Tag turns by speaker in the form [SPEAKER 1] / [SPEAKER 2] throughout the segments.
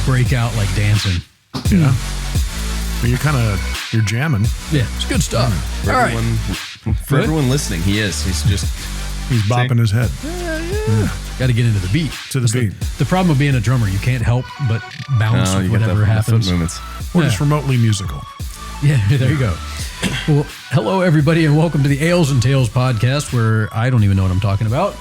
[SPEAKER 1] break out like dancing.
[SPEAKER 2] Yeah. You're jamming.
[SPEAKER 1] Yeah, it's good stuff.
[SPEAKER 3] For
[SPEAKER 1] All
[SPEAKER 3] everyone,
[SPEAKER 1] right.
[SPEAKER 3] for everyone listening, he's
[SPEAKER 2] bopping his head.
[SPEAKER 1] Got to get into the beat.
[SPEAKER 2] To the beat.
[SPEAKER 1] The problem of being a drummer, you can't help but bounce with whatever happens.
[SPEAKER 3] Foot movements.
[SPEAKER 2] Or just remotely musical.
[SPEAKER 1] Yeah, there you go. Well, hello, everybody, and welcome to the Ales and Tales podcast, where I don't even know what I'm talking about.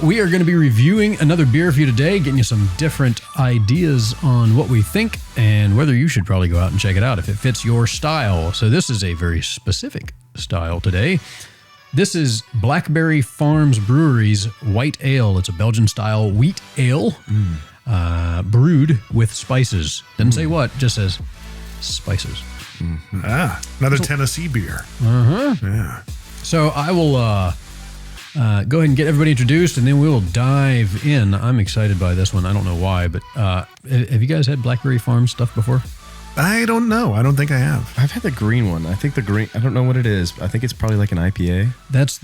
[SPEAKER 1] We are going to be reviewing another beer for you today, getting you some different ideas on what we think and whether you should probably go out and check it out if it fits your style. So this is a very specific style today. This is Blackberry Farms Brewery's White Ale. It's a Belgian-style wheat ale brewed with spices. Doesn't say what, just says spices.
[SPEAKER 2] Another Tennessee beer. Yeah.
[SPEAKER 1] So I will go ahead and get everybody introduced, and then we will dive in. I'm excited by this one. I don't know why, but have you guys had Blackberry Farms stuff before?
[SPEAKER 2] I don't know. I don't think I have.
[SPEAKER 3] I've had the green one. I think the green, I don't know what it is. I think it's probably like an IPA.
[SPEAKER 1] That's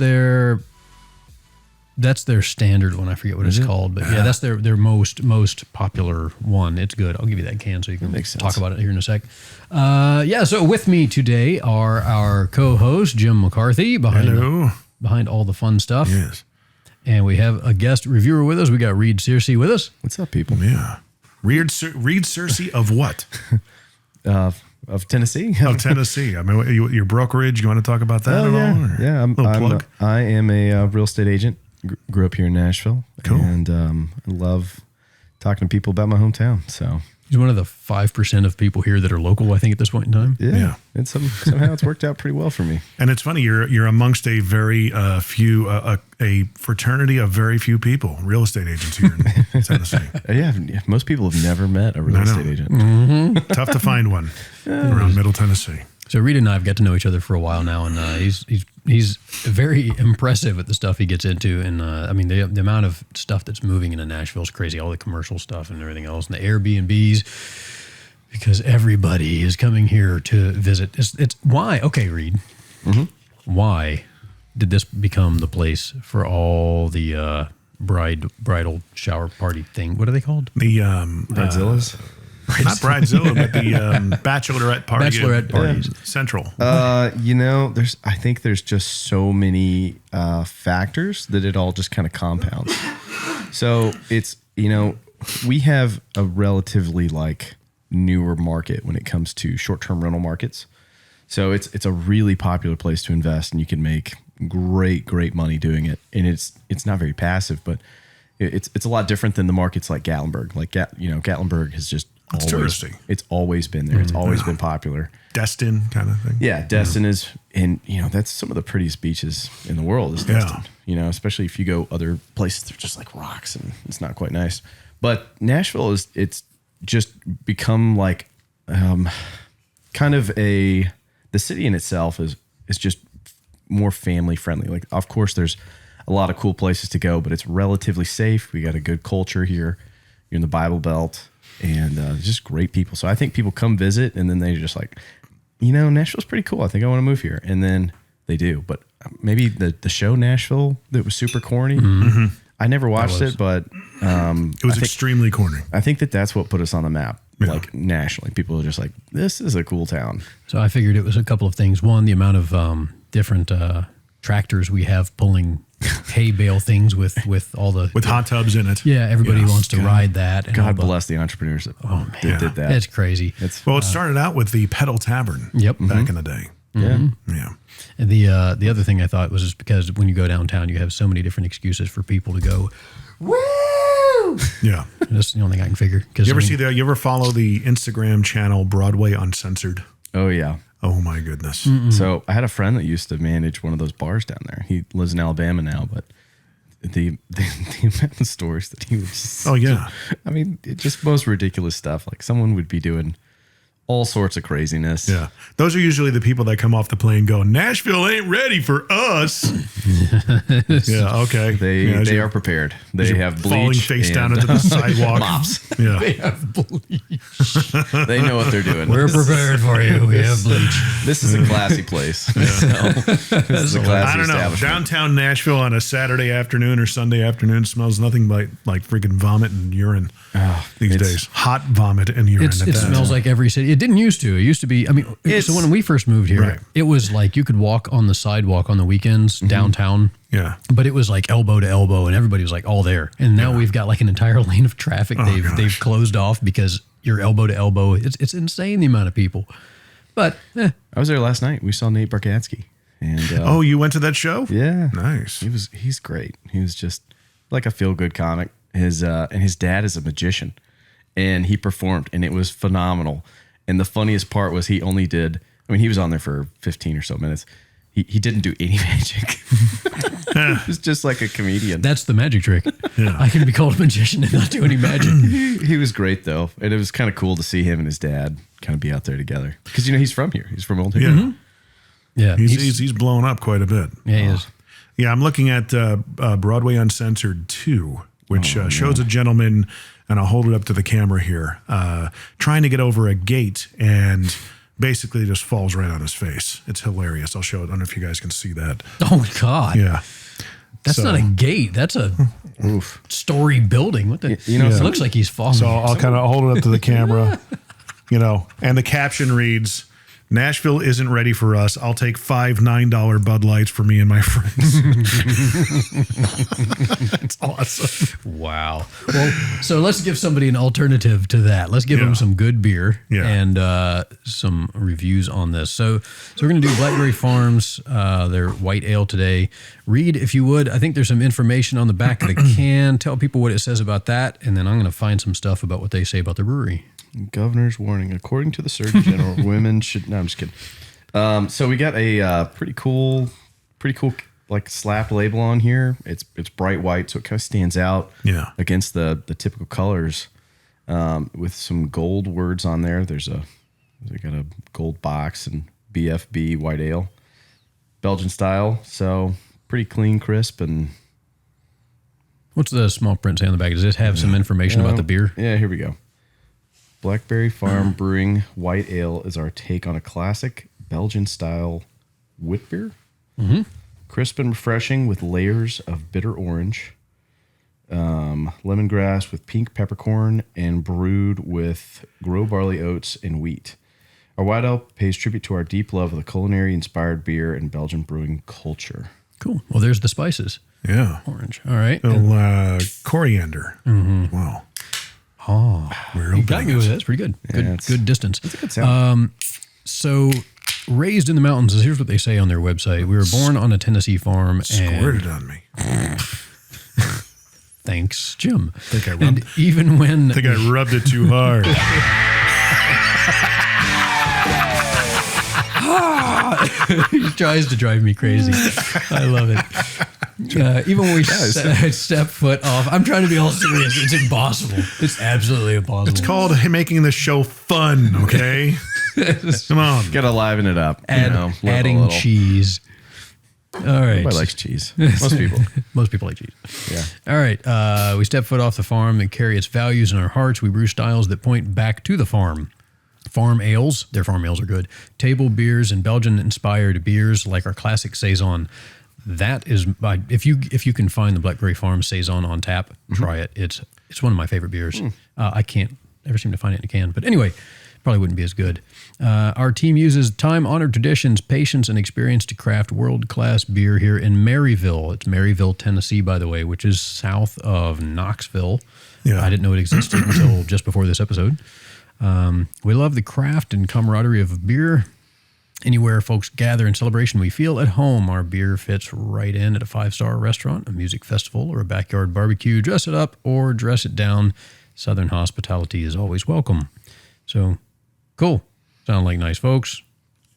[SPEAKER 1] their standard one. I forget what it's called, but yeah, that's their most popular one. It's good. I'll give you that can so you can talk about it here in a sec. So with me today are our co-host Jim McCarthy behind all the fun stuff.
[SPEAKER 2] Yes.
[SPEAKER 1] And we have a guest reviewer with us. We got Reed Searcy with us.
[SPEAKER 3] What's up, people?
[SPEAKER 2] Yeah. Reed Searcy of what?
[SPEAKER 3] Of Tennessee.
[SPEAKER 2] Of Tennessee. I mean, your brokerage. You want to talk about that at all?
[SPEAKER 3] Yeah. I am a real estate agent. Grew up here in Nashville.
[SPEAKER 2] Cool.
[SPEAKER 3] And I love talking to people about my hometown. So
[SPEAKER 1] he's one of the 5% of people here that are local, I think, at this point in time.
[SPEAKER 3] Yeah. And somehow it's worked out pretty well for me.
[SPEAKER 2] And it's funny, you're amongst a very few, a fraternity of very few people, real estate agents here in Tennessee.
[SPEAKER 3] Yeah, most people have never met a real estate agent.
[SPEAKER 1] Mm-hmm.
[SPEAKER 2] Tough to find one around Middle Tennessee.
[SPEAKER 1] So Reed and I have got to know each other for a while now, and he's very impressive at the stuff he gets into. And I mean, the amount of stuff that's moving into Nashville is crazy. All the commercial stuff and everything else, and the Airbnbs, because everybody is coming here to visit. It's why? Okay, Reed. Mm-hmm. Why did this become the place for all the bridal shower party thing? What are they called?
[SPEAKER 2] The
[SPEAKER 3] Bridezillas.
[SPEAKER 2] Not Bridezilla, but the bachelorette party.
[SPEAKER 1] Bachelorette parties.
[SPEAKER 2] Central.
[SPEAKER 3] I think there's just so many factors that it all just kind of compounds. So it's, we have a relatively newer market when it comes to short-term rental markets. So it's a really popular place to invest, and you can make great money doing it. And it's not very passive, but it's a lot different than the markets like Gatlinburg. Gatlinburg has just
[SPEAKER 2] it's touristy.
[SPEAKER 3] It's always been there. It's always been popular.
[SPEAKER 2] Destin kind of thing.
[SPEAKER 3] Yeah, Destin is, and that's some of the prettiest beaches in the world is Destin. Especially if you go other places, they're just like rocks and it's not quite nice. But Nashville it's just become kind of the city in itself is just more family friendly. Of course, there's a lot of cool places to go, but it's relatively safe. We got a good culture here. You're in the Bible Belt. And just great people. So I think people come visit and then they're just Nashville's pretty cool. I think I want to move here. And then they do. But maybe the show Nashville that was super corny. Mm-hmm. I never watched it, but
[SPEAKER 2] it was extremely corny.
[SPEAKER 3] I think that's what put us on the map, nationally. People are just this is a cool town.
[SPEAKER 1] So I figured it was a couple of things. One, the amount of different tractors we have pulling hay bale things with all the
[SPEAKER 2] hot tubs in it.
[SPEAKER 1] Yeah, everybody wants to ride that.
[SPEAKER 3] God bless the entrepreneurs that did that.
[SPEAKER 1] It's crazy.
[SPEAKER 2] It started out with the Pedal Tavern.
[SPEAKER 1] Yep.
[SPEAKER 2] Back in the day.
[SPEAKER 3] Yeah.
[SPEAKER 2] Yeah.
[SPEAKER 1] And the other thing I thought was just because when you go downtown, you have so many different excuses for people to go, woo!
[SPEAKER 2] Yeah.
[SPEAKER 1] That's the only thing I can figure.
[SPEAKER 2] You ever follow the Instagram channel Broadway Uncensored?
[SPEAKER 3] Oh, yeah.
[SPEAKER 2] Oh my goodness.
[SPEAKER 3] Mm-mm. So I had a friend that used to manage one of those bars down there. He lives in Alabama now, but the amount of stories that he was
[SPEAKER 2] I mean,
[SPEAKER 3] it's just most ridiculous stuff. Someone would be doing all sorts of craziness.
[SPEAKER 2] Yeah. Those are usually the people that come off the plane going, Nashville ain't ready for us. Yeah, okay.
[SPEAKER 3] They are prepared. They have bleach.
[SPEAKER 2] Falling face down into the sidewalk.
[SPEAKER 3] Mops.
[SPEAKER 2] Yeah.
[SPEAKER 1] They have bleach.
[SPEAKER 3] They know what they're doing.
[SPEAKER 1] We're prepared for you. We have bleach.
[SPEAKER 3] This is a classy place. So, this is a classy
[SPEAKER 2] I don't know.
[SPEAKER 3] establishment.
[SPEAKER 2] Downtown Nashville on a Saturday afternoon or Sunday afternoon smells nothing like freaking vomit and urine these days. Hot vomit and urine.
[SPEAKER 1] It smells like every city. It didn't used to. It used to be, so when we first moved here,
[SPEAKER 2] Right.
[SPEAKER 1] it was like you could walk on the sidewalk on the weekends downtown.
[SPEAKER 2] Yeah.
[SPEAKER 1] But it was like elbow to elbow and everybody was like all there. And now we've got like an entire lane of traffic they've closed off because you're elbow to elbow. It's insane the amount of people. But
[SPEAKER 3] I was there last night. We saw Nate Bargatze. And
[SPEAKER 2] you went to that show?
[SPEAKER 3] yeah.
[SPEAKER 2] Nice.
[SPEAKER 3] He's great. He was just like a feel-good comic. His dad is a magician. And he performed, and it was phenomenal. And the funniest part was he only did, he was on there for 15 or so minutes. He didn't do any magic. He was just like a comedian.
[SPEAKER 1] that's the magic trick. I can be called a magician and not do any magic.
[SPEAKER 3] He was great, though. And it was kind of cool to see him and his dad kind of be out there together. Because, he's from here. He's from Old Hickory.
[SPEAKER 2] Yeah.
[SPEAKER 1] Yeah.
[SPEAKER 2] He's blown up quite a bit.
[SPEAKER 1] Yeah, he is.
[SPEAKER 2] Yeah, I'm looking at Broadway Uncensored 2, which shows a gentleman, and I'll hold it up to the camera here, trying to get over a gate and basically just falls right on his face. It's hilarious. I'll show it. I don't know if you guys can see that.
[SPEAKER 1] Oh, God.
[SPEAKER 2] Yeah.
[SPEAKER 1] That's not a gate. That's a story building. What the? It looks like he's falling.
[SPEAKER 2] So I'll kind of hold it up to the camera, and the caption reads, Nashville isn't ready for us. I'll take 5 $9 Bud Lights for me and my friends. It's awesome.
[SPEAKER 1] Wow. Well, so let's give somebody an alternative to that. Let's give them some good beer and some reviews on this. So we're going to do Blackberry Farms, their white ale today. Read, if you would, I think there's some information on the back of the can. Tell people what it says about that, and then I'm going to find some stuff about what they say about the brewery.
[SPEAKER 3] Governor's warning. According to the Surgeon General, women should... No, I'm just kidding. So we got a pretty cool like slap label on here. It's bright white, so it kind of stands out against the typical colors with some gold words on there. They got a gold box and BFB white ale, Belgian style. So pretty clean, crisp, and...
[SPEAKER 1] What's the small print say on the back? Does it have some information about the beer?
[SPEAKER 3] Yeah, here we go. Blackberry Farm Brewing White Ale is our take on a classic Belgian-style wit beer. Mm-hmm. Crisp and refreshing with layers of bitter orange, lemongrass with pink peppercorn, and brewed with grow barley oats and wheat. Our White Ale pays tribute to our deep love of the culinary-inspired beer and Belgian brewing culture.
[SPEAKER 1] Cool. Well, there's the spices.
[SPEAKER 2] Yeah.
[SPEAKER 1] Orange. All right.
[SPEAKER 2] Coriander.
[SPEAKER 1] Mm-hmm.
[SPEAKER 2] Wow.
[SPEAKER 1] Oh, you got me with that. That's pretty good. Good distance.
[SPEAKER 3] It's a good sound.
[SPEAKER 1] So, raised in the mountains, here's what they say on their website. We were born on a Tennessee farm.
[SPEAKER 2] Squirted on me.
[SPEAKER 1] Thanks, Jim.
[SPEAKER 2] I think I rubbed it too hard.
[SPEAKER 1] He tries to drive me crazy. I love it. Even when we step foot off, I'm trying to be all serious. It's impossible. It's absolutely impossible.
[SPEAKER 2] It's called making the show fun, okay? Come on.
[SPEAKER 3] Got to liven it up.
[SPEAKER 1] Adding cheese. All right.
[SPEAKER 3] Everybody likes cheese. Most people.
[SPEAKER 1] Most people like cheese.
[SPEAKER 3] Yeah.
[SPEAKER 1] All right. We step foot off the farm and carry its values in our hearts. We brew styles that point back to the farm. Farm ales, their farm ales are good. Table beers and Belgian-inspired beers like our classic Saison. That is, if you can find the Blackberry Farm Saison on tap, try it. It's one of my favorite beers. I can't ever seem to find it in a can, but anyway, probably wouldn't be as good. Our team uses time-honored traditions, patience, and experience to craft world-class beer here in Maryville. It's Maryville, Tennessee, by the way, which is south of Knoxville. Yeah. I didn't know it existed until just before this episode. We love the craft and camaraderie of beer. Anywhere folks gather in celebration, we feel at home. Our beer fits right in at a 5-star restaurant, a music festival, or a backyard barbecue. Dress it up or dress it down. Southern hospitality is always welcome. So, cool. Sound like nice folks.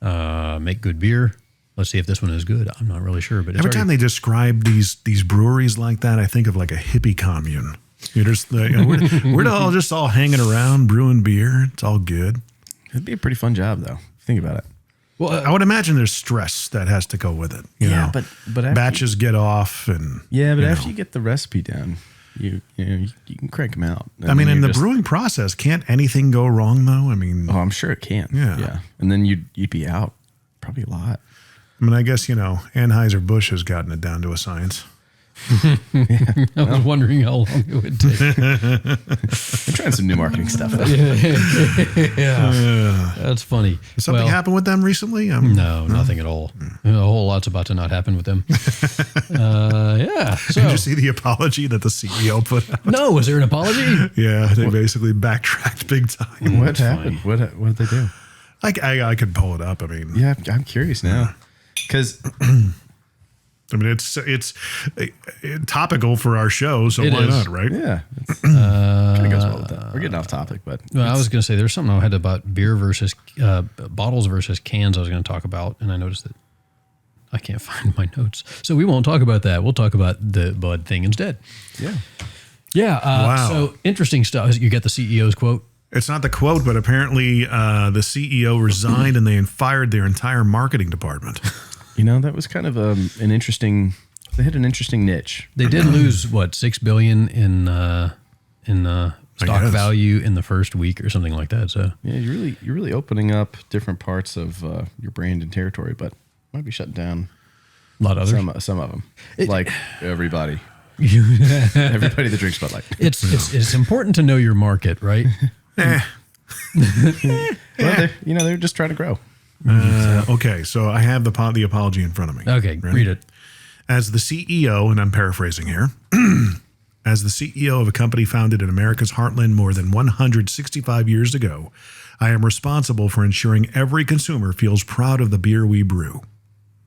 [SPEAKER 1] Make good beer. Let's see if this one is good. I'm not really sure, but
[SPEAKER 2] every time they describe these breweries like that, I think of like a hippie commune. We're all just all hanging around brewing beer. It's all good.
[SPEAKER 3] It'd be a pretty fun job, though. Think about it.
[SPEAKER 1] Well,
[SPEAKER 2] I would imagine there's stress that has to go with it. You know?
[SPEAKER 3] but after
[SPEAKER 2] batches get off and
[SPEAKER 3] after you get the recipe down, you can crank them out.
[SPEAKER 2] I mean, in the brewing process, can't anything go wrong though? I mean,
[SPEAKER 3] I'm sure it can.
[SPEAKER 2] Yeah.
[SPEAKER 3] And then you'd be out probably a lot.
[SPEAKER 2] I mean, I guess Anheuser-Busch has gotten it down to a science.
[SPEAKER 1] I was wondering how long it would take.
[SPEAKER 3] I'm trying some new marketing stuff.
[SPEAKER 1] Yeah, that's funny.
[SPEAKER 2] Did something happen with them recently?
[SPEAKER 1] No, nothing at all. A whole lot's about to not happen with them. Yeah. So,
[SPEAKER 2] Did you see the apology that the CEO put out?
[SPEAKER 1] no, was there an apology?
[SPEAKER 2] Yeah, they basically backtracked big time.
[SPEAKER 3] What happened? What did they do?
[SPEAKER 2] I could pull it up. I mean,
[SPEAKER 3] Yeah, I'm curious now. Because
[SPEAKER 2] I mean, it's topical for our show, so
[SPEAKER 1] It
[SPEAKER 2] why
[SPEAKER 1] is.
[SPEAKER 2] not, right?
[SPEAKER 3] yeah, kind of goes well with that. We're getting off topic, but
[SPEAKER 1] Well, I was going to say there's something I had about beer versus bottles versus cans I was going to talk about, and I noticed that I can't find my notes. So we won't talk about that. We'll talk about the Bud thing instead.
[SPEAKER 3] yeah.
[SPEAKER 1] Yeah.
[SPEAKER 2] Wow.
[SPEAKER 1] So interesting stuff. You get the CEO's quote.
[SPEAKER 2] It's not the quote, but apparently the CEO resigned and they fired their entire marketing department.
[SPEAKER 3] That was kind of an interesting. They had an interesting niche.
[SPEAKER 1] They did lose what, $6 billion in stock
[SPEAKER 2] guess.
[SPEAKER 1] value in the first week or something like that. So
[SPEAKER 3] Yeah, you're really opening up different parts of your brand and territory, but might be shutting down
[SPEAKER 1] a lot of others.
[SPEAKER 3] some of them, like everybody. Everybody that drinks Bud Light.
[SPEAKER 1] It's important to know your market, right?
[SPEAKER 2] Eh.
[SPEAKER 3] Well, they're just trying to grow.
[SPEAKER 2] Okay, so I have the apology in front of me.
[SPEAKER 1] Okay,
[SPEAKER 2] Ready?
[SPEAKER 1] read it.
[SPEAKER 2] As the CEO, and I'm paraphrasing here, as the CEO of a company founded in America's heartland more than 165 years ago, I am responsible for ensuring every consumer feels proud of the beer we brew.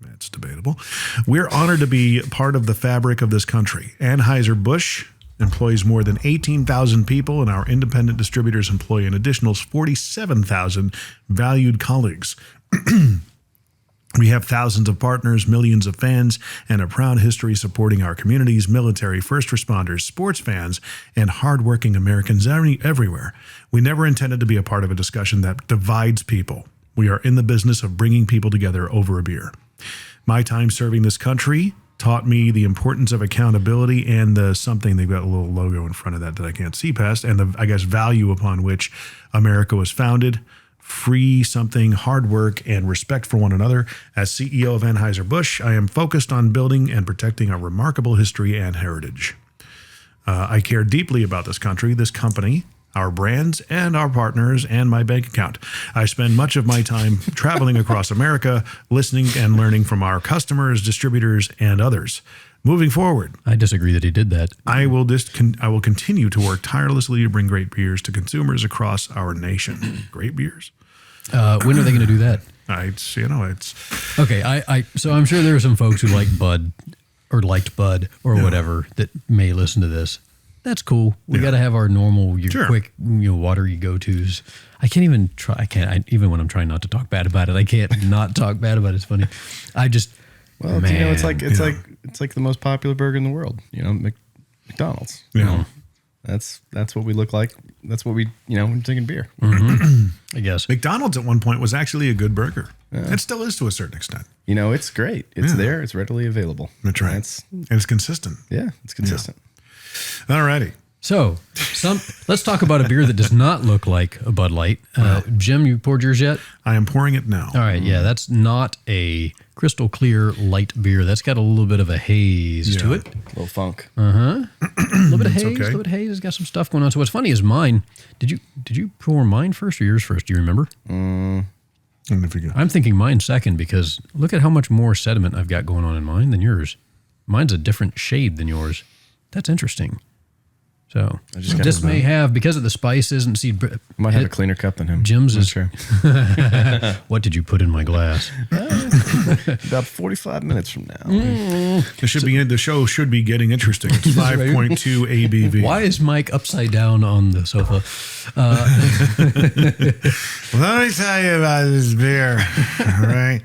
[SPEAKER 2] That's debatable. We're honored to be part of the fabric of this country. Anheuser-Busch employs more than 18,000 people, and our independent distributors employ an additional 47,000 valued colleagues. We have thousands of partners, millions of fans, and a proud history supporting our communities, military, first responders, sports fans, and hardworking Americans everywhere. We never intended to be a part of a discussion that divides people. We are in the business of bringing people together over a beer. My time serving this country taught me the importance of accountability and something, they've got a little logo in front of that I can't see past, and the, I guess, value upon which America was founded. Free something, hard work, and respect for one another. As CEO of Anheuser-Busch, I am focused on building and protecting our remarkable history and heritage. I care deeply about this country, this company, our brands, and our partners, and my bank account. I spend much of my time traveling across America, listening and learning from our customers, distributors, and others. Moving forward,
[SPEAKER 1] I disagree that he did that.
[SPEAKER 2] I will continue to work tirelessly to bring great beers to consumers across our nation. Great beers.
[SPEAKER 1] When are they going to do that?
[SPEAKER 2] It's
[SPEAKER 1] Okay, so I'm sure there are some folks who like Bud or liked Bud or whatever that may listen to this. That's cool. We got to have our normal, quick, watery go-tos. I can't even try. Even when I'm trying not to talk bad about it, I can't not talk bad about it. It's funny.
[SPEAKER 3] Well,
[SPEAKER 1] man,
[SPEAKER 3] it's like the most popular burger in the world. McDonald's.
[SPEAKER 2] Yeah.
[SPEAKER 3] That's what we look like. That's what we when drinking beer.
[SPEAKER 1] I guess.
[SPEAKER 2] McDonald's at one point was actually a good burger. It still is to a certain extent.
[SPEAKER 3] It's great. It's there. It's readily available.
[SPEAKER 2] That's right. And it's consistent.
[SPEAKER 3] Yeah, it's consistent.
[SPEAKER 2] All righty.
[SPEAKER 1] So, let's talk about a beer that does not look like a Bud Light. Jim, you poured yours yet?
[SPEAKER 2] I am pouring it now.
[SPEAKER 1] All right, yeah, that's not a crystal clear light beer. That's got a little bit of a haze to it.
[SPEAKER 3] A little funk.
[SPEAKER 1] A little bit of haze.
[SPEAKER 2] okay.
[SPEAKER 1] A little bit of haze. It's got some stuff going on. So what's funny is mine. Did you pour mine first or yours first? Do you remember?
[SPEAKER 2] And if you go.
[SPEAKER 1] I'm thinking mine second because look at how much more sediment I've got going on in mine than yours. Mine's a different shade than yours. That's interesting. So this may have, because of the spices and
[SPEAKER 3] Might have a cleaner cup than him.
[SPEAKER 1] Jim's
[SPEAKER 3] Not
[SPEAKER 1] is
[SPEAKER 3] sure.
[SPEAKER 1] What did you put in my glass?
[SPEAKER 3] About 45 minutes from now.
[SPEAKER 2] The show should be getting interesting. It's 5.2 ABV.
[SPEAKER 1] Why is Mike upside down on the sofa?
[SPEAKER 2] Let me tell you about this beer. All right.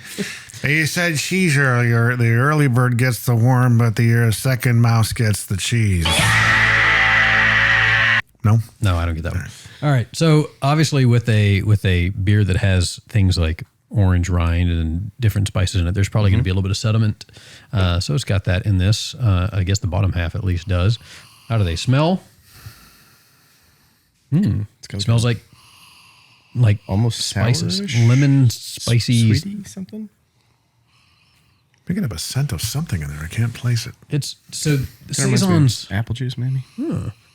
[SPEAKER 2] You said cheese earlier. The early bird gets the worm, but the second mouse gets the cheese. No?
[SPEAKER 1] No, I don't get that one. All right. So obviously with a beer that has things like orange rind and different spices in it, there's probably going to be a little bit of sediment. So it's got that in this. I guess the bottom half at least does. How do they smell? It smells like
[SPEAKER 3] almost
[SPEAKER 1] spices,
[SPEAKER 3] sour-ish?
[SPEAKER 1] lemon, spicy.
[SPEAKER 3] Sweetie something.
[SPEAKER 2] Picking up a scent of something in there. I can't place it.
[SPEAKER 1] It's so
[SPEAKER 3] Kinda reminds me of
[SPEAKER 1] saisons.
[SPEAKER 3] apple juice, maybe.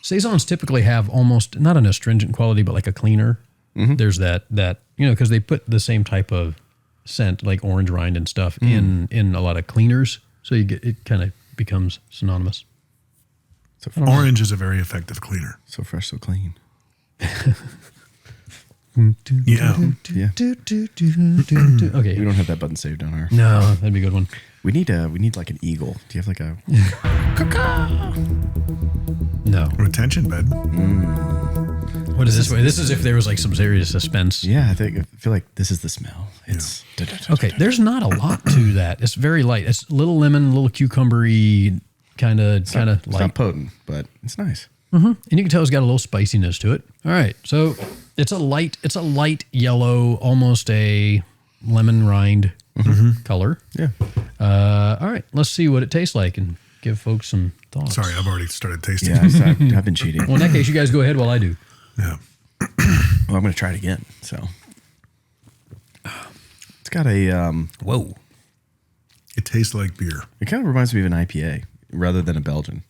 [SPEAKER 1] Saisons typically have almost not an astringent quality, but like a cleaner. There's that because they put the same type of scent like orange rind and stuff in a lot of cleaners, so you get it kind of becomes synonymous.
[SPEAKER 3] So
[SPEAKER 2] Orange is a very effective cleaner.
[SPEAKER 3] so fresh, so clean.
[SPEAKER 2] Yeah.
[SPEAKER 3] Yeah.
[SPEAKER 1] Okay,
[SPEAKER 3] We don't have that button saved on our.
[SPEAKER 1] no, that'd be a good one.
[SPEAKER 3] We need like an eagle. Do you have like a?
[SPEAKER 1] No,
[SPEAKER 2] Retention bed.
[SPEAKER 1] what is this way? This is if there was like some serious suspense.
[SPEAKER 3] Yeah, I feel like this is the smell. It's
[SPEAKER 1] Okay, there's not a lot to that. It's very light. It's a little lemon, a little cucumbery, kind of
[SPEAKER 3] It's
[SPEAKER 1] light.
[SPEAKER 3] not potent, but it's nice.
[SPEAKER 1] And you can tell it's got a little spiciness to it. All right, so it's a light yellow, almost a lemon rind color.
[SPEAKER 3] Yeah.
[SPEAKER 1] All right, let's see what it tastes like and give folks some thoughts.
[SPEAKER 2] Sorry, I've already started tasting.
[SPEAKER 3] Yeah, I've been cheating.
[SPEAKER 1] Well, in that case, you guys go ahead while I do.
[SPEAKER 2] Yeah.
[SPEAKER 3] Well, I'm going to try it again. So it's got a.
[SPEAKER 1] Whoa.
[SPEAKER 2] It tastes like beer.
[SPEAKER 3] It kind of reminds me of an IPA rather than a Belgian.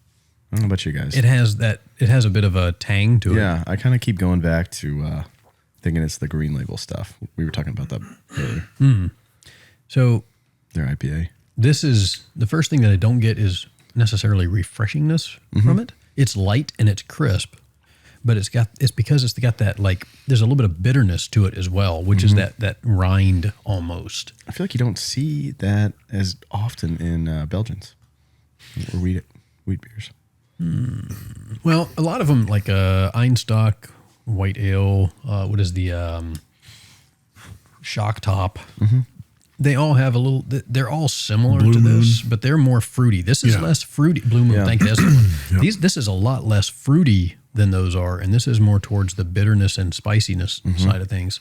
[SPEAKER 3] I don't know about you guys.
[SPEAKER 1] It has a bit of a tang to it.
[SPEAKER 3] Yeah, I kind of keep going back to thinking it's the Green Label stuff. We were talking about that earlier.
[SPEAKER 1] So
[SPEAKER 3] Their IPA.
[SPEAKER 1] this is the first thing that I don't get is necessarily refreshingness from it. It's light and it's crisp, but it's because it's got that like there's a little bit of bitterness to it as well, which is that rind almost.
[SPEAKER 3] I feel like you don't see that as often in Belgians or wheat beers.
[SPEAKER 1] Well, a lot of them like Einstock, White Ale, what is the Shock Top? They all have a little. They're all similar
[SPEAKER 2] Blue
[SPEAKER 1] to this,
[SPEAKER 2] Moon.
[SPEAKER 1] but they're more fruity. This is
[SPEAKER 2] Yeah.
[SPEAKER 1] less fruity. Blue Moon,
[SPEAKER 3] Yeah.
[SPEAKER 1] thank you. That's the one. This is a lot less fruity than those are, and this is more towards the bitterness and spiciness side of things.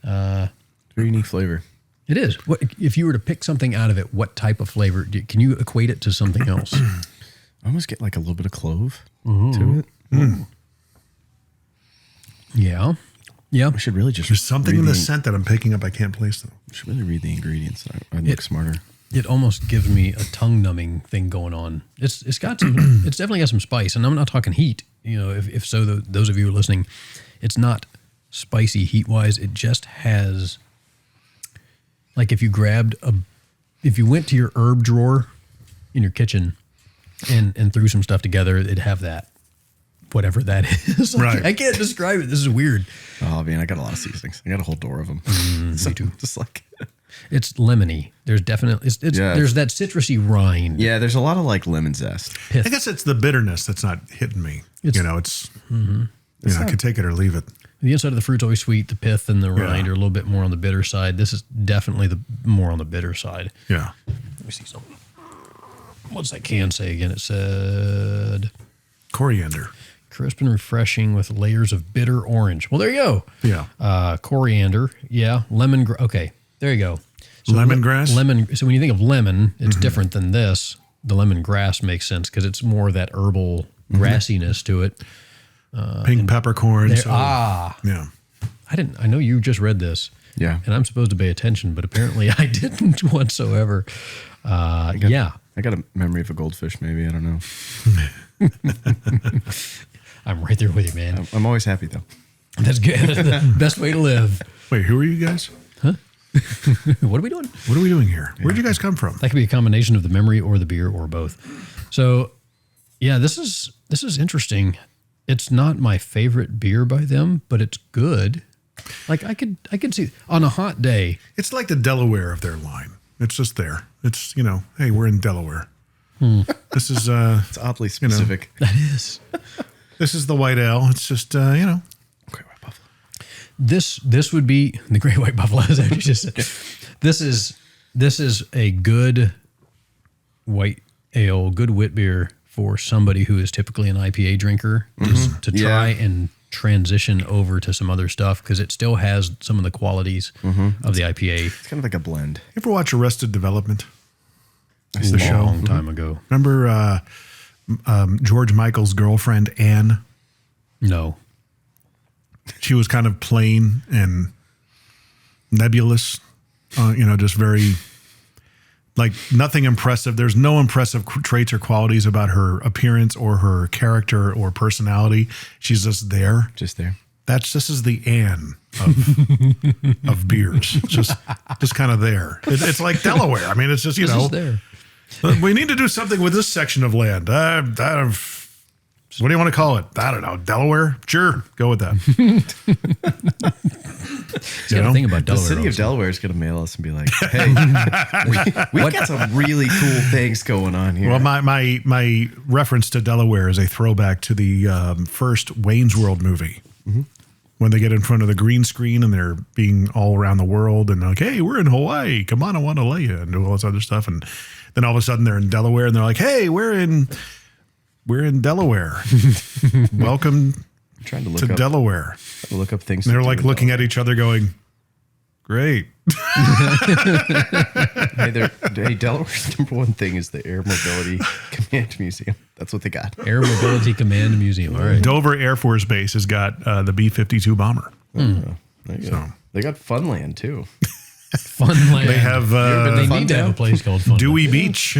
[SPEAKER 3] Very unique flavor.
[SPEAKER 1] It is. What if you were to pick something out of it? What type of flavor? Can you equate it to something else?
[SPEAKER 3] I almost get like a little bit of clove to it.
[SPEAKER 1] Yeah, yeah.
[SPEAKER 3] I should really just
[SPEAKER 2] There's something
[SPEAKER 3] read
[SPEAKER 2] in the scent that I'm picking up I can't place though.
[SPEAKER 3] I should really read the ingredients. I'd look smarter.
[SPEAKER 1] It almost gives me a tongue numbing thing going on. It's got some. It's definitely got some spice, and I'm not talking heat. You know, if so, those of you who are listening, it's not spicy heat wise. It just has. Like if you went to your herb drawer in your kitchen and threw some stuff together, it'd have that, whatever that is.
[SPEAKER 2] Right.
[SPEAKER 1] I can't describe it. This is weird.
[SPEAKER 3] Oh man, I got a lot of seasonings. I got a whole door of them.
[SPEAKER 1] Me too.
[SPEAKER 3] Just like
[SPEAKER 1] It's lemony. There's definitely
[SPEAKER 3] Yeah.
[SPEAKER 1] there's that citrusy rind.
[SPEAKER 3] yeah, there's a lot of like lemon zest.
[SPEAKER 2] I guess it's the bitterness that's not hitting me. It's I can take it or leave it.
[SPEAKER 1] The inside of the fruit's always sweet. The pith and the rind
[SPEAKER 2] Yeah.
[SPEAKER 1] are a little bit more on the bitter side. This is definitely more on the bitter side.
[SPEAKER 2] Yeah.
[SPEAKER 1] Let me see something. What's that can say again? It said
[SPEAKER 2] Coriander.
[SPEAKER 1] crisp and refreshing with layers of bitter orange. Well, there you go.
[SPEAKER 2] Yeah.
[SPEAKER 1] Coriander. Yeah. Okay. There you go.
[SPEAKER 2] Lemongrass?
[SPEAKER 1] Lemon. So when you think of lemon, it's different than this. The lemongrass makes sense because it's more of that herbal grassiness to it.
[SPEAKER 2] Pink peppercorn.
[SPEAKER 1] There-
[SPEAKER 2] So, yeah.
[SPEAKER 1] I know you just read this.
[SPEAKER 3] Yeah.
[SPEAKER 1] And I'm supposed to pay attention, but apparently I didn't whatsoever.
[SPEAKER 3] I got a memory of a goldfish, maybe. I don't know.
[SPEAKER 1] I'm right there with you, man.
[SPEAKER 3] I'm always happy though.
[SPEAKER 1] That's good. That's the best way to live.
[SPEAKER 2] Wait, who are you guys?
[SPEAKER 1] What are we doing?
[SPEAKER 2] What are we doing here? Where'd you guys come from?
[SPEAKER 1] That could be a combination of the memory or the beer or both. So, yeah, this is interesting. It's not my favorite beer by them, but it's good. Like I could see on a hot day.
[SPEAKER 2] It's like the Delaware of their line. It's just there. It's, hey, we're in Delaware. This is
[SPEAKER 3] It's oddly specific.
[SPEAKER 1] That is.
[SPEAKER 2] this is the white ale. It's just,
[SPEAKER 3] Great White Buffalo.
[SPEAKER 1] This would be the Great White Buffalo, as I just said. This is a good white ale, good wit beer for somebody who is typically an IPA drinker to try and transition over to some other stuff because it still has some of the qualities of the IPA.
[SPEAKER 3] It's kind of like a blend.
[SPEAKER 2] You ever watch Arrested Development?
[SPEAKER 1] That's the show. Long time ago.
[SPEAKER 2] Remember George Michael's girlfriend, Anne?
[SPEAKER 1] No.
[SPEAKER 2] She was kind of plain and nebulous, just very, like, nothing impressive. There's no impressive traits or qualities about her appearance or her character or personality. She's just there.
[SPEAKER 3] Just there.
[SPEAKER 2] This is the Anne of beers. It's just kind of there. It's like Delaware. I mean, it's just,
[SPEAKER 1] It's there.
[SPEAKER 2] we need to do something with this section of land. What do you want to call it? I don't know. Delaware? Sure. Go with that.
[SPEAKER 1] See, the thing about
[SPEAKER 3] The
[SPEAKER 1] Delaware.
[SPEAKER 3] city of Delaware is going to mail us and be like, hey, we've got some really cool things going on here.
[SPEAKER 2] Well, my reference to Delaware is a throwback to the first Wayne's World movie. When they get in front of the green screen and they're being all around the world and like, hey, we're in Hawaii. Come on, I want to lay you and do all this other stuff. And then all of a sudden they're in Delaware and they're like, hey, we're in Delaware. Welcome
[SPEAKER 3] I'm trying to
[SPEAKER 2] to
[SPEAKER 3] look up,
[SPEAKER 2] Delaware.
[SPEAKER 3] look up things.
[SPEAKER 2] And they're
[SPEAKER 3] to do
[SPEAKER 2] like
[SPEAKER 3] in
[SPEAKER 2] looking at each other going, great.
[SPEAKER 3] Delaware. Hey, Delaware's number one thing is the Air Mobility Command Museum. That's what they got.
[SPEAKER 1] Air Mobility Command Museum. All right.
[SPEAKER 2] Dover Air Force Base has got the B-52 bomber.
[SPEAKER 3] There you go. They got Funland too.
[SPEAKER 1] Funland.
[SPEAKER 2] They have
[SPEAKER 1] They need to have a place called Funland.
[SPEAKER 2] Dewey Beach.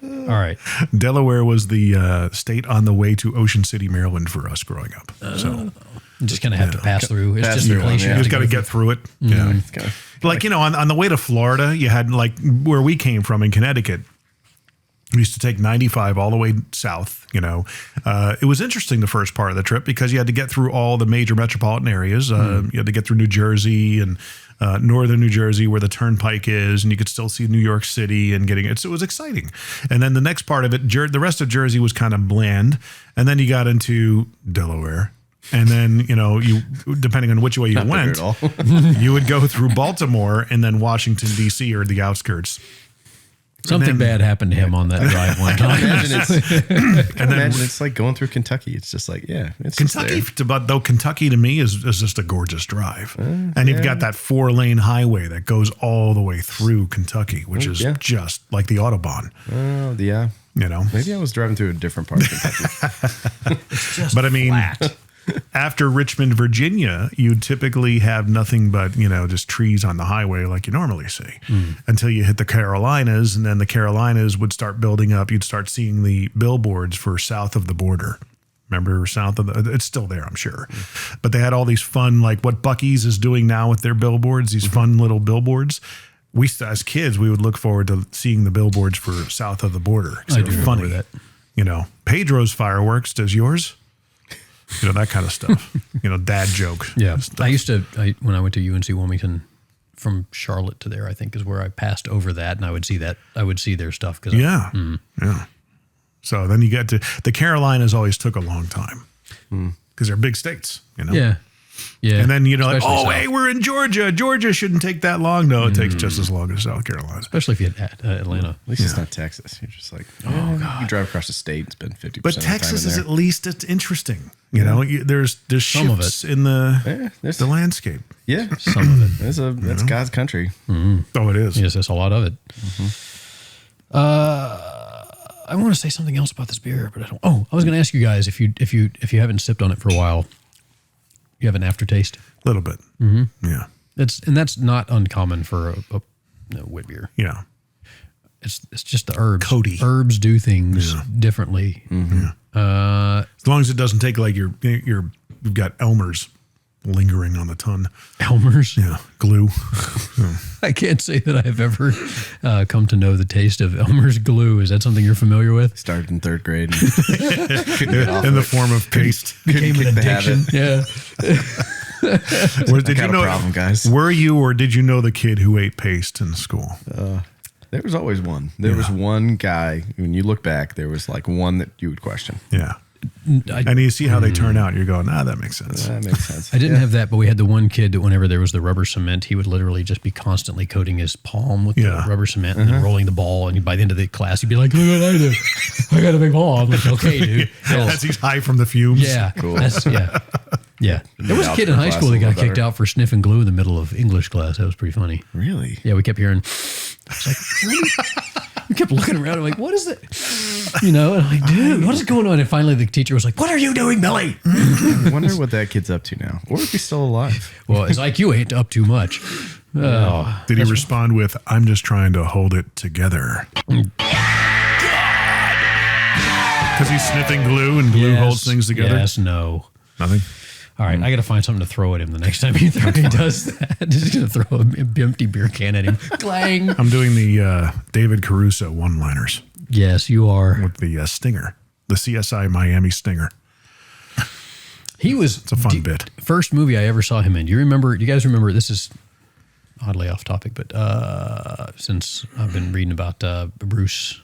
[SPEAKER 1] All right.
[SPEAKER 2] Delaware was the state on the way to Ocean City, Maryland for us growing up. So
[SPEAKER 1] You just kind of have to pass through. It's
[SPEAKER 3] Pass
[SPEAKER 1] just
[SPEAKER 3] through
[SPEAKER 1] a place
[SPEAKER 3] one,
[SPEAKER 1] you
[SPEAKER 2] you
[SPEAKER 1] have
[SPEAKER 2] just
[SPEAKER 1] to
[SPEAKER 2] got to
[SPEAKER 1] go
[SPEAKER 2] get through it. Yeah.
[SPEAKER 3] It's kind of
[SPEAKER 2] Like, on the way to Florida, you had like where we came from in Connecticut. We used to take 95 all the way south, It was interesting the first part of the trip because you had to get through all the major metropolitan areas. You had to get through New Jersey and northern New Jersey where the turnpike is, and you could still see New York City and getting it. So it was exciting. And then the next part of it, the rest of Jersey was kind of bland. And then you got into Delaware. And then, you depending on which way you went, you would go through Baltimore and then Washington, D.C. or the outskirts.
[SPEAKER 1] Something bad happened to him on that drive one time.
[SPEAKER 3] Imagine it's like going through Kentucky. It's just like, it's
[SPEAKER 2] Kentucky, Kentucky to me is just a gorgeous drive. And you've got that 4-lane highway that goes all the way through Kentucky, which is just like the Autobahn.
[SPEAKER 3] Oh, yeah. Maybe I was driving through a different part of Kentucky.
[SPEAKER 1] It's just
[SPEAKER 2] But I mean,
[SPEAKER 1] flat.
[SPEAKER 2] after Richmond, Virginia, you typically have nothing but, just trees on the highway like you normally see until you hit the Carolinas. And then the Carolinas would start building up. You'd start seeing the billboards for south of the border. Remember south of it's still there, I'm sure. But they had all these fun, like what Buc-ee's is doing now with their billboards, these fun little billboards. We, as kids, we would look forward to seeing the billboards for south of the border.
[SPEAKER 1] I do
[SPEAKER 2] funny.
[SPEAKER 1] remember that.
[SPEAKER 2] Pedro's fireworks. Does yours? That kind of stuff. Dad joke.
[SPEAKER 1] Yeah.
[SPEAKER 2] stuff.
[SPEAKER 1] I used to, when I went to UNC Wilmington from Charlotte to there, I think is where I passed over that. And I would see their stuff.
[SPEAKER 2] Yeah. So then you get to the Carolinas always took a long time because they're big states,
[SPEAKER 1] Yeah. Yeah.
[SPEAKER 2] And then, like,
[SPEAKER 1] Especially
[SPEAKER 2] oh,
[SPEAKER 1] south.
[SPEAKER 2] hey, we're in Georgia. Georgia shouldn't take that long. No, it takes just as long as South Carolina.
[SPEAKER 1] Especially if you had Atlanta.
[SPEAKER 3] At least it's not Texas. You're just like, you drive across the state. It's been 50%.
[SPEAKER 2] But
[SPEAKER 3] of the time
[SPEAKER 2] Texas
[SPEAKER 3] in
[SPEAKER 2] is
[SPEAKER 3] there.
[SPEAKER 2] at least it's interesting. There's
[SPEAKER 1] Some of
[SPEAKER 2] shifts in the landscape.
[SPEAKER 3] Yeah,
[SPEAKER 1] Some of it.
[SPEAKER 3] That's God's country.
[SPEAKER 2] Oh, it is.
[SPEAKER 1] Yes, that's a lot of it. I want to say something else about this beer, but I don't. Oh, I was going to ask you guys if you haven't sipped on it for a while, you have an aftertaste.
[SPEAKER 2] A little bit. Yeah.
[SPEAKER 1] That's not uncommon for a wit beer.
[SPEAKER 2] Yeah.
[SPEAKER 1] It's just the herbs.
[SPEAKER 2] Cody.
[SPEAKER 1] Herbs do things differently.
[SPEAKER 2] As long as it doesn't take like you've got Elmer's lingering on the tongue.
[SPEAKER 1] Elmer's.
[SPEAKER 2] Yeah. Glue.
[SPEAKER 1] I can't say that I've ever come to know the taste of Elmer's glue. Is that something you're familiar with?
[SPEAKER 3] Started in third grade.
[SPEAKER 2] In the form of paste.
[SPEAKER 1] Became an addiction. Yeah.
[SPEAKER 2] Did
[SPEAKER 3] got a problem, guys.
[SPEAKER 2] Were you or did you know the kid who ate paste in school?
[SPEAKER 3] There was always one. There was one guy. When you look back, there was like one that you would question.
[SPEAKER 2] Yeah. And you see how they turn out. You're going, that makes sense.
[SPEAKER 3] That makes sense.
[SPEAKER 1] I didn't have that, but we had the one kid that whenever there was the rubber cement, he would literally just be constantly coating his palm with the rubber cement and then rolling the ball. And by the end of the class, he'd be like, look what I do. I got a big ball. I'm like, okay, dude.
[SPEAKER 2] As he's high from the fumes.
[SPEAKER 1] Yeah.
[SPEAKER 3] Cool.
[SPEAKER 1] Yeah. There was a kid in high school that got kicked out for sniffing glue in the middle of English class. That was pretty funny.
[SPEAKER 3] Really?
[SPEAKER 1] Yeah, we kept hearing. It's like, we kept looking around. I'm like, what is it? And I'm like, dude, what is going on? And finally, the teacher was like, what are you doing, Billy?
[SPEAKER 3] I wonder what that kid's up to now, or if he's still alive.
[SPEAKER 1] Well, his IQ ain't up too much.
[SPEAKER 2] Did he respond with, I'm just trying to hold it together? Because he's sniffing glue and glue holds things together?
[SPEAKER 1] Yes, no.
[SPEAKER 2] Nothing?
[SPEAKER 1] All right, I got to find something to throw at him the next time he does that. Just going to throw an empty beer can at him. Clang.
[SPEAKER 2] I'm doing the David Caruso one-liners.
[SPEAKER 1] Yes, you are.
[SPEAKER 2] With the stinger. The CSI Miami stinger.
[SPEAKER 1] It's
[SPEAKER 2] a fun bit.
[SPEAKER 1] First movie I ever saw him in. Do you guys remember, this is oddly off topic, but since I've been reading about Bruce.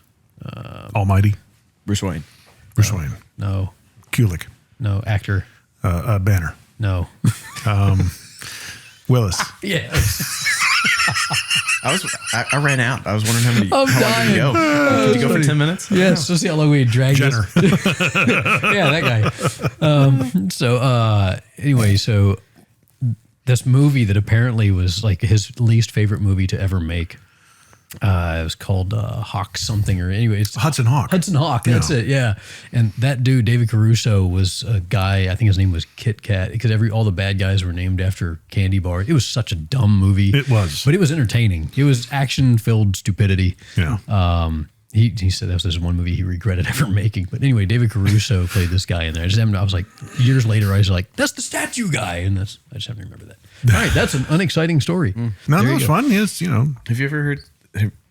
[SPEAKER 2] Almighty?
[SPEAKER 3] Bruce Wayne.
[SPEAKER 2] Bruce Wayne.
[SPEAKER 1] No.
[SPEAKER 2] Kulik.
[SPEAKER 1] No, actor.
[SPEAKER 2] Banner.
[SPEAKER 1] No.
[SPEAKER 2] Willis.
[SPEAKER 1] Yes.
[SPEAKER 3] I ran out. I was wondering how long did you go? Did you go for 10 minutes?
[SPEAKER 1] Yes. Let's see how long we dragged
[SPEAKER 2] Jenner.
[SPEAKER 1] Yeah, that guy. Anyway, so this movie that apparently was like his least favorite movie to ever make. It was called Hawk something, or anyway, it's
[SPEAKER 2] Hudson Hawk.
[SPEAKER 1] Hudson Hawk. That's it. Yeah. And that dude, David Caruso, was a guy. I think his name was Kit Kat, because all the bad guys were named after candy bars. It was such a dumb movie.
[SPEAKER 2] It was,
[SPEAKER 1] but it was entertaining. It was action-filled stupidity.
[SPEAKER 2] Yeah.
[SPEAKER 1] He said that was his one movie he regretted ever making. But anyway, David Caruso played this guy in there. I was like, years later, I was like, that's the statue guy, and I just haven't remembered that. All right, that's an unexciting story.
[SPEAKER 2] No, that was fun. Yes,
[SPEAKER 3] Have you ever heard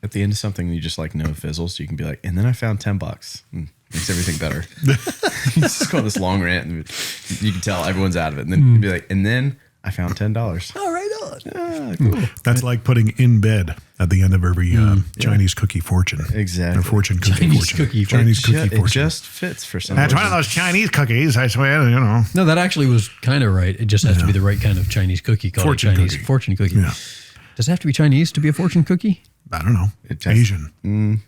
[SPEAKER 3] at the end of something you just like know fizzles? So you can be like, and then I found $10. Makes everything better. You just go on this long rant, and you can tell everyone's out of it. And then you'd be like, and then I found $10.
[SPEAKER 1] All right, on.
[SPEAKER 3] Ah, cool.
[SPEAKER 2] That's like putting in bed at the end of every Chinese cookie fortune.
[SPEAKER 3] Exactly.
[SPEAKER 2] Or fortune cookie
[SPEAKER 1] Chinese
[SPEAKER 2] fortune.
[SPEAKER 1] cookie
[SPEAKER 2] Chinese
[SPEAKER 1] fortune.
[SPEAKER 2] cookie
[SPEAKER 3] It
[SPEAKER 2] fortune.
[SPEAKER 3] just fits for some
[SPEAKER 2] That's one
[SPEAKER 3] reason.
[SPEAKER 2] of those Chinese cookies, I swear,
[SPEAKER 1] No, that actually was kind of right. It just has to be the right kind of Chinese cookie called
[SPEAKER 2] Fortune
[SPEAKER 1] a Chinese
[SPEAKER 2] cookie.
[SPEAKER 1] fortune cookie.
[SPEAKER 2] Yeah.
[SPEAKER 1] Does it have to be Chinese to be a fortune cookie?
[SPEAKER 2] I don't know. Asian.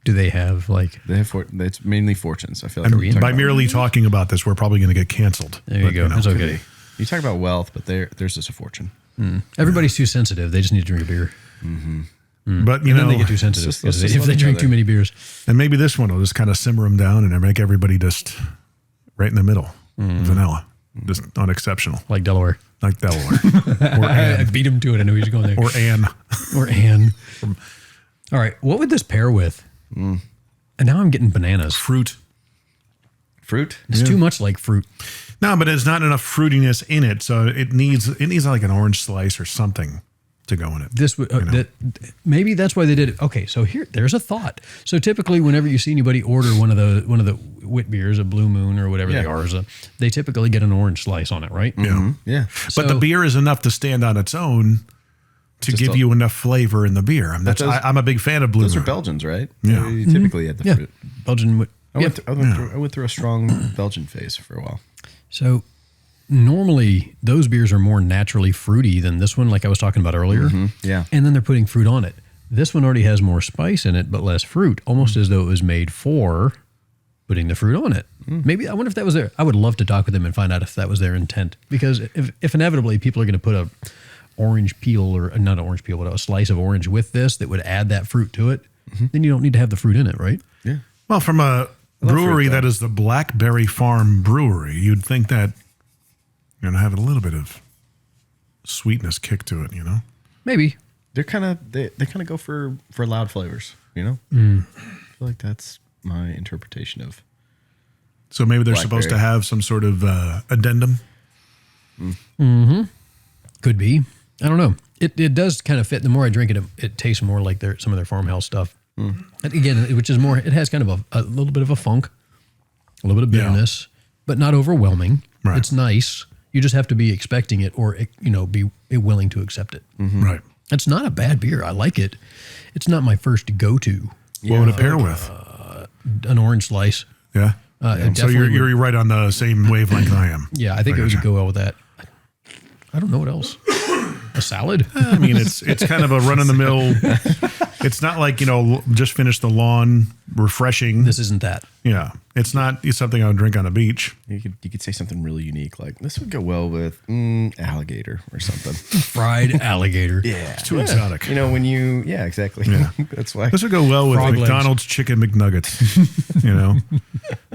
[SPEAKER 1] Do they have like?
[SPEAKER 3] They have it's mainly fortunes. I feel like
[SPEAKER 2] And by merely talking about this, we're probably going to get canceled.
[SPEAKER 1] There you go. That's okay.
[SPEAKER 3] You talk about wealth, but there's just a fortune.
[SPEAKER 1] Everybody's too sensitive. They just need to drink a beer.
[SPEAKER 2] But,
[SPEAKER 1] And then they get too sensitive
[SPEAKER 3] just- let's
[SPEAKER 1] because
[SPEAKER 3] just
[SPEAKER 1] if
[SPEAKER 3] let
[SPEAKER 1] they
[SPEAKER 3] them
[SPEAKER 1] drink
[SPEAKER 3] go
[SPEAKER 1] too
[SPEAKER 3] there.
[SPEAKER 1] many beers.
[SPEAKER 2] and maybe this one will just kind of simmer them down and make everybody just right in the middle. Vanilla. Just unexceptional.
[SPEAKER 1] Like Delaware.
[SPEAKER 2] Like Delaware. Or
[SPEAKER 1] I
[SPEAKER 2] Anne.
[SPEAKER 1] beat him to it. I know he's going there.
[SPEAKER 2] Or Anne.
[SPEAKER 1] Or Anne. All right. What would this pair with? And now I'm getting bananas.
[SPEAKER 2] Fruit.
[SPEAKER 3] Fruit?
[SPEAKER 1] It's too much like fruit.
[SPEAKER 2] No, but there's not enough fruitiness in it, so it needs like an orange slice or something to go in it.
[SPEAKER 1] This would maybe that's why they did it. Okay, so there's a thought. So typically, whenever you see anybody order one of the wit beers, a Blue Moon or whatever they are, they typically get an orange slice on it, right?
[SPEAKER 2] Yeah.
[SPEAKER 3] Yeah.
[SPEAKER 2] But the beer is enough to stand on its own to give you enough flavor in the beer. I'm a big fan of Blue
[SPEAKER 3] Those
[SPEAKER 2] Moon.
[SPEAKER 3] are Belgians, right?
[SPEAKER 2] Yeah.
[SPEAKER 3] You typically had the fruit.
[SPEAKER 1] Belgian wit.
[SPEAKER 3] I went through a strong Belgian phase for a while.
[SPEAKER 1] So normally those beers are more naturally fruity than this one, like I was talking about earlier.
[SPEAKER 3] Yeah.
[SPEAKER 1] And then they're putting fruit on it. This one already has more spice in it, but less fruit, almost as though it was made for putting the fruit on it. Maybe, I wonder if that was there. I would love to talk with them and find out if that was their intent. Because if inevitably people are going to put a orange peel, or not an orange peel, but a slice of orange with this that would add that fruit to it, then you don't need to have the fruit in it, right?
[SPEAKER 3] Yeah.
[SPEAKER 2] Well, from a brewery that is the Blackberry Farm Brewery, you'd think that you're going to have a little bit of sweetness kick to it,
[SPEAKER 1] Maybe.
[SPEAKER 3] They're kind of they kind of go for loud flavors, I feel like that's my interpretation of.
[SPEAKER 2] So maybe they're
[SPEAKER 3] Blackberry.
[SPEAKER 2] supposed to have some sort of addendum.
[SPEAKER 1] Could be. I don't know. It does kind of fit. The more I drink it, it tastes more like some of their farmhouse stuff. And again, which is more, it has kind of a little bit of a funk, a little bit of bitterness, but not overwhelming.
[SPEAKER 2] Right.
[SPEAKER 1] It's nice. You just have to be expecting it, or be willing to accept it.
[SPEAKER 2] Right.
[SPEAKER 1] It's not a bad beer. I like it. It's not my first go-to.
[SPEAKER 2] What would it pair with?
[SPEAKER 1] An orange slice.
[SPEAKER 2] Yeah. So you're right on the same wavelength I am.
[SPEAKER 1] Yeah, I think it would go well with that. I don't know what else. A salad?
[SPEAKER 2] I mean, it's kind of a run of the mill. It's not like, just finished the lawn, refreshing.
[SPEAKER 1] This isn't that.
[SPEAKER 2] Yeah, it's not something I would drink on a beach.
[SPEAKER 3] You could say something really unique, like this would go well with alligator or something.
[SPEAKER 1] Fried alligator.
[SPEAKER 3] Yeah,
[SPEAKER 2] It's too exotic.
[SPEAKER 3] Yeah, exactly.
[SPEAKER 2] Yeah.
[SPEAKER 3] That's why.
[SPEAKER 2] This would go well with
[SPEAKER 1] Frog legs.
[SPEAKER 2] McDonald's chicken McNuggets.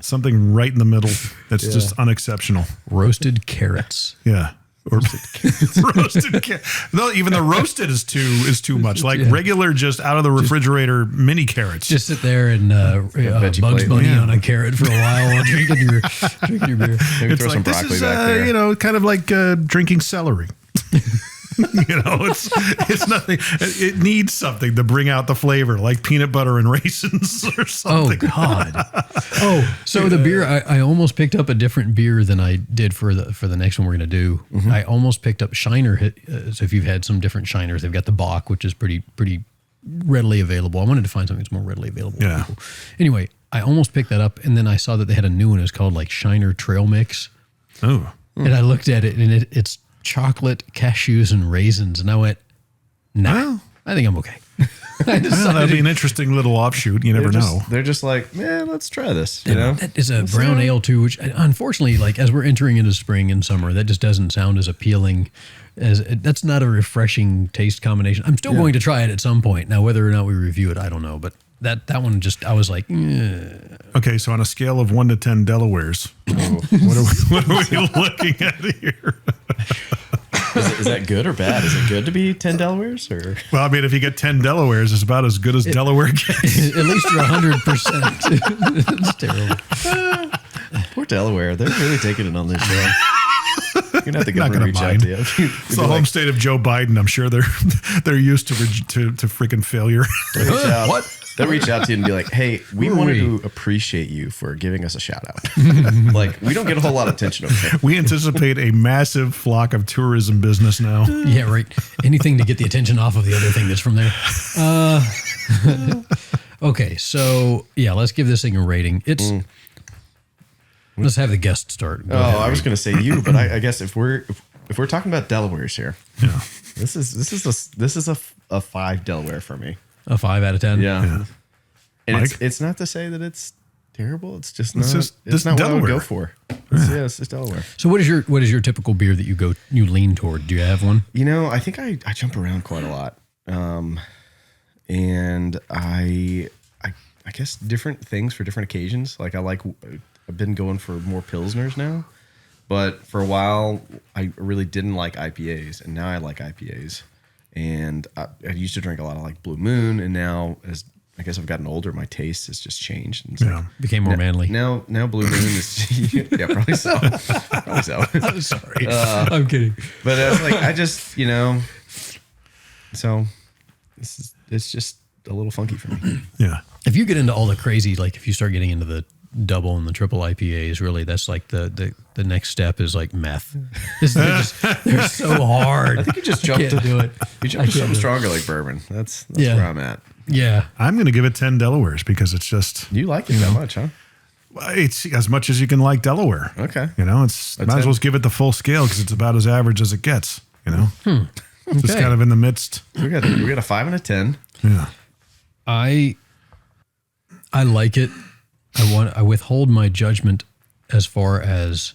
[SPEAKER 2] Something right in the middle that's just unexceptional.
[SPEAKER 1] Roasted carrots.
[SPEAKER 2] Yeah. Or roasted carrot. No, even the roasted is too much. Like regular, just out of the refrigerator mini carrots.
[SPEAKER 1] Just sit there and Bugs
[SPEAKER 3] plate.
[SPEAKER 1] Bunny on a carrot for a while while drinking your beer.
[SPEAKER 3] Maybe
[SPEAKER 2] It's
[SPEAKER 3] throw some
[SPEAKER 2] like this
[SPEAKER 3] broccoli
[SPEAKER 2] is
[SPEAKER 3] back there.
[SPEAKER 2] kind of like drinking celery. It's nothing. It needs something to bring out the flavor, like peanut butter and raisins or
[SPEAKER 1] Oh
[SPEAKER 2] something.
[SPEAKER 1] God! So the beer, I almost picked up a different beer than I did for the next one we're gonna do. I almost picked up Shiner. So if you've had some different Shiners, they've got the Bach, which is pretty readily available. I wanted to find something that's more readily available. to
[SPEAKER 2] Yeah.
[SPEAKER 1] people. Anyway, I almost picked that up, and then I saw that they had a new one. It's called like Shiner Trail Mix,
[SPEAKER 2] Oh,
[SPEAKER 1] and I looked at it, and it's chocolate, cashews, and raisins, and I went, nah,
[SPEAKER 2] Well.
[SPEAKER 1] I think I'm okay. I
[SPEAKER 2] yeah,
[SPEAKER 1] decided
[SPEAKER 2] that'd be an interesting little offshoot. You never know.
[SPEAKER 3] They're just like, man, let's try this. You know,
[SPEAKER 1] that is a brown ale too, which unfortunately, like as we're entering into spring and summer, that just doesn't sound as appealing. That's not a refreshing taste combination. I'm still going to try it at some point. Now, whether or not we review it, I don't know. But that one just, I was like,
[SPEAKER 2] Okay, so on a scale of 1 to 10 Delawares, what are we looking at here?
[SPEAKER 3] is that good or bad? Is it good to be 10 Delawares or?
[SPEAKER 2] Well, I mean, if you get 10 Delawares, it's about as good as Delaware gets.
[SPEAKER 1] at least you're 100%. It's terrible.
[SPEAKER 3] Poor Delaware. They're really taking it on this show. You're gonna have to
[SPEAKER 2] Not
[SPEAKER 3] go
[SPEAKER 2] gonna
[SPEAKER 3] reach
[SPEAKER 2] mind.
[SPEAKER 3] out to you.
[SPEAKER 2] It's the home state of Joe Biden. I'm sure they're used to freaking failure.
[SPEAKER 1] What?
[SPEAKER 3] They'll reach out to you and be like, hey, we
[SPEAKER 1] Who are
[SPEAKER 3] wanted
[SPEAKER 1] we?
[SPEAKER 3] to appreciate you for giving us a shout out. Like, we don't get a whole lot of attention over here.
[SPEAKER 2] We anticipate a massive flock of tourism business now.
[SPEAKER 1] Yeah, right. Anything to get the attention off of the other thing that's from there. Okay, so yeah, let's give this thing a rating. It's let's have the guest start. Go ahead.
[SPEAKER 3] I was going to say you, but I guess if we're talking about Delawares here,
[SPEAKER 2] Yeah.
[SPEAKER 3] this is a 5 Delaware for me.
[SPEAKER 1] A 5 out of 10.
[SPEAKER 3] Yeah. And
[SPEAKER 2] Mike?
[SPEAKER 3] it's not to say that it's terrible. It's just
[SPEAKER 2] It's
[SPEAKER 3] not.
[SPEAKER 2] just
[SPEAKER 3] It's not what I would
[SPEAKER 2] Delaware.
[SPEAKER 3] go for. It's just Delaware.
[SPEAKER 1] So what is your typical beer that you lean toward? Do you have one?
[SPEAKER 3] I think I jump around quite a lot, and I guess different things for different occasions. Like I've been going for more pilsners now, but for a while I really didn't like IPAs, and now I like IPAs. And I used to drink a lot of like Blue Moon, and now as I guess I've gotten older, my taste has just changed. And it's
[SPEAKER 2] Yeah.
[SPEAKER 3] like,
[SPEAKER 1] Became more manly.
[SPEAKER 3] now Blue Moon is yeah, probably so. Probably so.
[SPEAKER 1] I'm sorry. I'm kidding.
[SPEAKER 3] But it's like I just so it's just a little funky for me.
[SPEAKER 2] Yeah.
[SPEAKER 1] If you get into all the crazy, like if you start getting into the double and the triple IPAs, really, that's like the next step is like meth. They're so hard.
[SPEAKER 3] I think you just
[SPEAKER 1] I
[SPEAKER 3] jumped
[SPEAKER 1] can't do it.
[SPEAKER 3] You jumped to something stronger like bourbon. That's
[SPEAKER 1] Yeah.
[SPEAKER 3] where I'm at.
[SPEAKER 1] Yeah.
[SPEAKER 2] I'm going to give it 10 Delawares because it's just,
[SPEAKER 3] You like it that much, huh?
[SPEAKER 2] it's as much as you can like Delaware.
[SPEAKER 3] Okay.
[SPEAKER 2] It's might as well give it the full scale because it's about as average as it gets, Just
[SPEAKER 1] Okay.
[SPEAKER 2] kind of in the midst.
[SPEAKER 3] We got a 5 and a 10.
[SPEAKER 2] Yeah.
[SPEAKER 1] I like it. I withhold my judgment as far as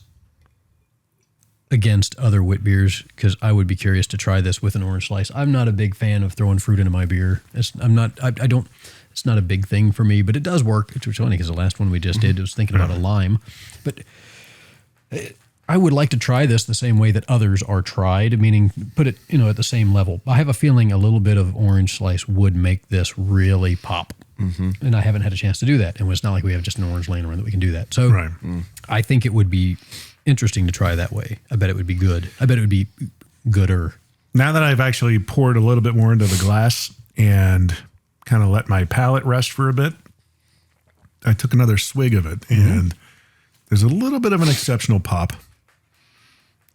[SPEAKER 1] against other wit beers because I would be curious to try this with an orange slice. I'm not a big fan of throwing fruit into my beer. It's not a big thing for me, but it does work. Which was funny because the last one we just did was thinking about a lime, but I would like to try this the same way that others are tried, meaning put it, at the same level. I have a feeling a little bit of orange slice would make this really pop. And I haven't had a chance to do that. And it's not like we have just an orange laying around that we can do that. So
[SPEAKER 2] Right.
[SPEAKER 1] I think it would be interesting to try that way. I bet it would be good. I bet it would be gooder.
[SPEAKER 2] Now that I've actually poured a little bit more into the glass and kind of let my palate rest for a bit, I took another swig of it and there's a little bit of an exceptional pop.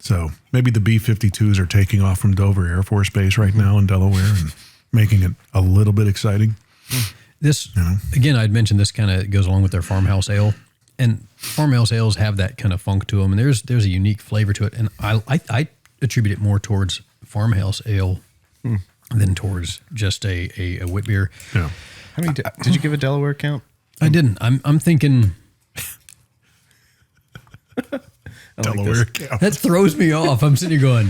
[SPEAKER 2] So maybe the B-52s are taking off from Dover Air Force Base right now in Delaware and making it a little bit exciting.
[SPEAKER 1] This, again, I'd mentioned this kind of goes along with their farmhouse ale. and farmhouse ales have that kind of funk to them, and there's a unique flavor to it, and I attribute it more towards farmhouse ale than towards just a wit beer.
[SPEAKER 2] Yeah.
[SPEAKER 3] How many did you give a Delaware count?
[SPEAKER 1] I didn't. I'm thinking
[SPEAKER 2] Delaware cow.
[SPEAKER 1] that throws me off. I'm sitting here going,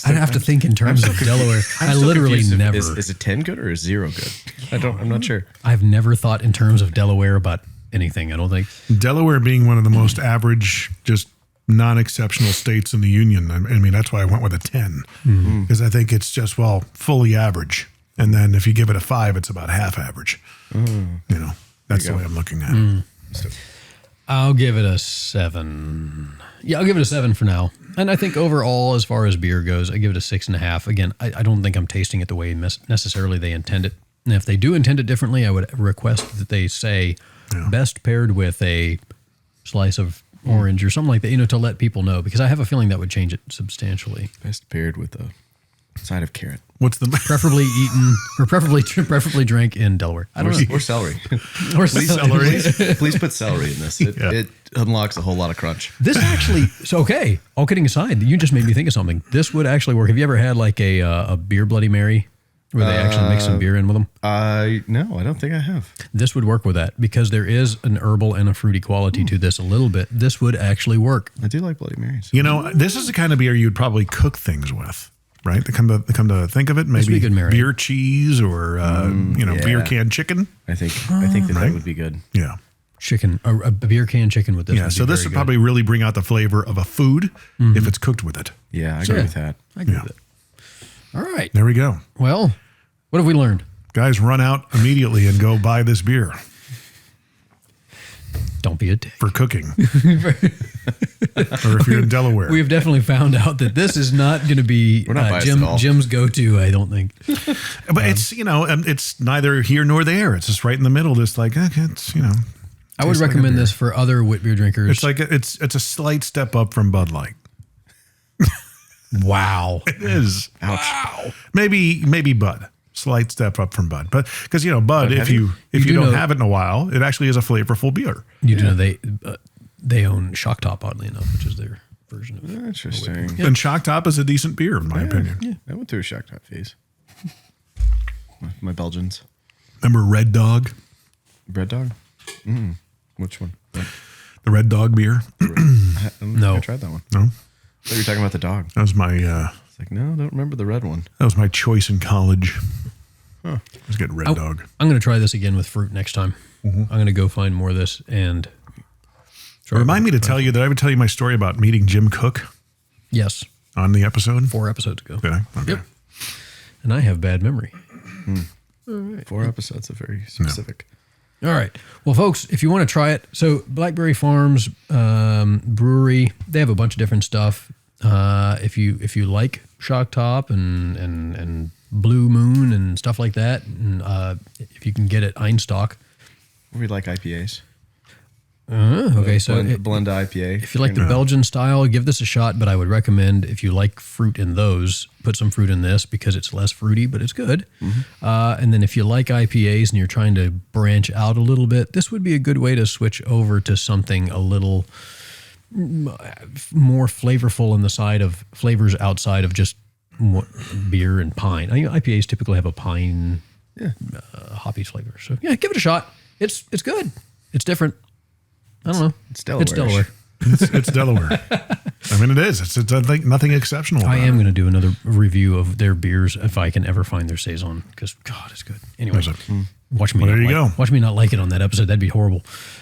[SPEAKER 1] I'd have to think in terms of Delaware. I literally never.
[SPEAKER 3] Is it 10 good or is 0 good? I'm not sure.
[SPEAKER 1] I've never thought in terms of Delaware about anything. I don't think.
[SPEAKER 2] Delaware being one of the most average, just non-exceptional states in the union. I mean, that's why I went with a 10 because I think it's just, fully average. And then if you give it a 5, it's about half average. That's the way I'm looking at it.
[SPEAKER 1] I'll give it a 7. Yeah, I'll give it a 7 for now. And I think overall, as far as beer goes, I give it a 6.5. Again, I don't think I'm tasting it the way necessarily they intend it. And if they do intend it differently, I would request that they say best paired with a slice of orange or something like that, to let people know, because I have a feeling that would change it substantially.
[SPEAKER 3] Best paired with a side of carrot.
[SPEAKER 2] What's the
[SPEAKER 1] preferably eaten or preferably drank in Delaware? I don't know.
[SPEAKER 3] Or celery. Please put celery in this. It unlocks a whole lot of crunch.
[SPEAKER 1] This actually, okay. All kidding aside, you just made me think of something. This would actually work. Have you ever had like a beer Bloody Mary where they actually mix some beer in with them?
[SPEAKER 3] No, I don't think I have.
[SPEAKER 1] This would work with that because there is an herbal and a fruity quality to this a little bit. This would actually work.
[SPEAKER 3] I do like Bloody Marys.
[SPEAKER 2] This is the kind of beer you'd probably cook things with. Right? They come to think of it, maybe beer cheese or beer can chicken.
[SPEAKER 3] I think that would be good.
[SPEAKER 2] Yeah.
[SPEAKER 1] Chicken, a beer can chicken with this.
[SPEAKER 2] Yeah, so this would probably really bring out the flavor of a food if it's cooked with it.
[SPEAKER 3] Yeah, I agree with that.
[SPEAKER 1] I agree with it. All right.
[SPEAKER 2] There we go.
[SPEAKER 1] Well, what have we learned?
[SPEAKER 2] Guys, run out immediately and go buy this beer.
[SPEAKER 1] Don't be a dick.
[SPEAKER 2] For cooking. Or if you're in Delaware.
[SPEAKER 1] We've definitely found out that this is not going to be Jim's go-to, I don't think.
[SPEAKER 2] But it's neither here nor there. It's just right in the middle. Just like, it's,
[SPEAKER 1] I would recommend this for other wit beer drinkers.
[SPEAKER 2] It's like, it's a slight step up from Bud Light.
[SPEAKER 1] Wow.
[SPEAKER 2] It is.
[SPEAKER 3] Ouch.
[SPEAKER 2] Wow. Maybe Bud. Slight step up from Bud, but because Bud, if you don't have it in a while, it actually is a flavorful beer.
[SPEAKER 1] You do know they own Shock Top, oddly enough, which is their version of
[SPEAKER 3] interesting.
[SPEAKER 2] Yeah. And Shock Top is a decent beer, in my opinion.
[SPEAKER 3] Yeah, I went through a Shock Top phase. My Belgians.
[SPEAKER 2] Remember Red Dog?
[SPEAKER 3] Red Dog? Which one?
[SPEAKER 2] The Red Dog beer?
[SPEAKER 3] No, I tried that one.
[SPEAKER 2] No,
[SPEAKER 3] I thought you were talking about the dog.
[SPEAKER 2] that was my.
[SPEAKER 3] It's like, no, I don't remember the red one.
[SPEAKER 2] That was my choice in college. Let's get Red Dog.
[SPEAKER 1] I'm going to try this again with fruit next time. I'm going to go find more of this and
[SPEAKER 2] remind me to tell you that I would tell you my story about meeting Jim Cook.
[SPEAKER 1] Yes.
[SPEAKER 2] On the episode?
[SPEAKER 1] 4 episodes ago.
[SPEAKER 2] Did I? Okay.
[SPEAKER 1] Yep. And I have bad memory.
[SPEAKER 3] All right. 4 episodes are very specific.
[SPEAKER 1] All right. Well, folks, if you want to try it, so Blackberry Farms Brewery, they have a bunch of different stuff. If you like Shock Top and Blue Moon and stuff like that, and if you can get it Einstock.
[SPEAKER 3] We like IPAs.
[SPEAKER 1] Okay, so
[SPEAKER 3] blend IPA.
[SPEAKER 1] If you like the Belgian style, give this a shot. But I would recommend, if you like fruit in those, put some fruit in this because it's less fruity, but it's good. And then if you like IPAs and you're trying to branch out a little bit, this would be a good way to switch over to something a little more flavorful in the side of flavors outside of just beer and pine. IPAs typically have a pine hoppy flavor. So yeah, give it a shot. It's good. It's different. I don't know.
[SPEAKER 3] It's Delaware.
[SPEAKER 1] It's Delaware.
[SPEAKER 2] It's Delaware. I mean, it is. It's I think nothing exceptional.
[SPEAKER 1] I am going to do another review of their beers if I can ever find their saison because God, it's good. Anyway, watch me.
[SPEAKER 2] Well, there you go.
[SPEAKER 1] Watch me not like it on that episode. That'd be horrible.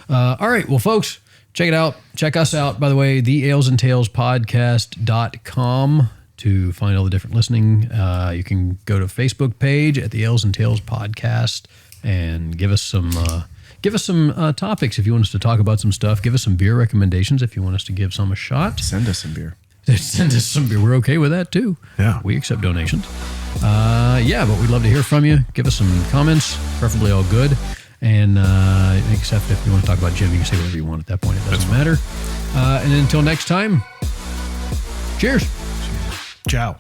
[SPEAKER 1] All right, well, folks, check it out. Check us out. By the way, the AlesandTalesPodcast.com to find all the different listening. You can go to Facebook page at the Ales and Tales Podcast and give us some topics if you want us to talk about some stuff. Give us some beer recommendations if you want us to give some a shot.
[SPEAKER 3] Send us some beer.
[SPEAKER 1] Send us some beer. We're okay with that too.
[SPEAKER 2] Yeah.
[SPEAKER 1] We accept donations. But we'd love to hear from you. Give us some comments, preferably all good. And except if you want to talk about Jim, you can say whatever you want at that point. It doesn't matter. And until next time, cheers.
[SPEAKER 2] Ciao.